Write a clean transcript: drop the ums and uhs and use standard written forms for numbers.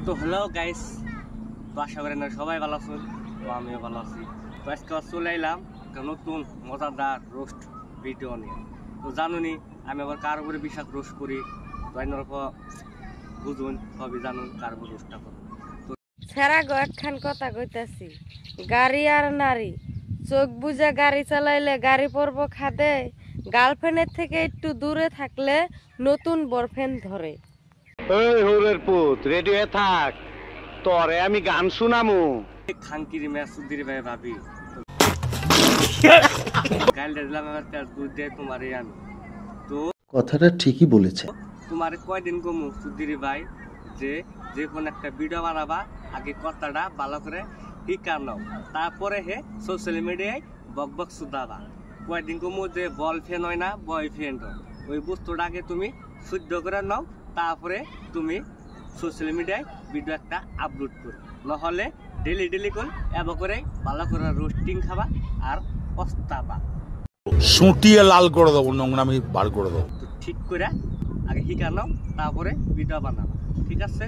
তো hello guys, তো আশা করেন সবাই ভালো আছেন, তো আমিও ভালো আছি। তো আজকে চলে এলাম একটা নতুন মজাদার রোস্ট ভিডিও নিয়ে। তো জানুনি আমি আবার কার উপরে বিশ্বাস রোস্ট করি, তো বুঝুন সবই জানুন কার উপর রোস্টটা করুন। ছেড়া গো একখান কথা কইতাছি, গাড়ি আর নারী চোখ বুঝে গাড়ি চালাইলে গাড়ি পড়ব খাদে, গার্লফ্রেন্ডের থেকে একটু দূরে থাকলে নতুন বয়ফ্রেন্ড ধরে। এই হরের পুত রেডি হয়ে থাক, তোরে আমি গান শুনামু। খানকিরি ম্যাচ সুদির ভাই ভাবি গাইল দিলাম দুধ দেয় তোমার আমি। তো কথাটা ঠিকই বলেছে। তোমার কয়দিন কমু সুদির ভাই যে যে কোন একটা ভিডিও বানাবা আগে কথাটা ভালো করে শিকার নাও, তারপরে হে সোশ্যাল মিডিয়ায় বক বক সুদাবা। কয়দিন কমু যে বয়ফ্রেন্ড হয় না বয়ফ্রেন্ড হয়, ওই বস্তুটা আগে তুমি শুদ্ধ করে নাও, তারপরে তুমি সোশ্যাল মিডিয়ায় ভিডিও একটা আপলোড করো। নহলে ডেলি করে এবার করে ভালো করে রোস্টিং খাবা আর পস্তাবা। সুটিয়ে লাল করে দেবো, নোংরামি বার করে দেবো। তো ঠিক করে আগে শিখা নাও, তারপরে ভিডিও বানাবা, ঠিক আছে?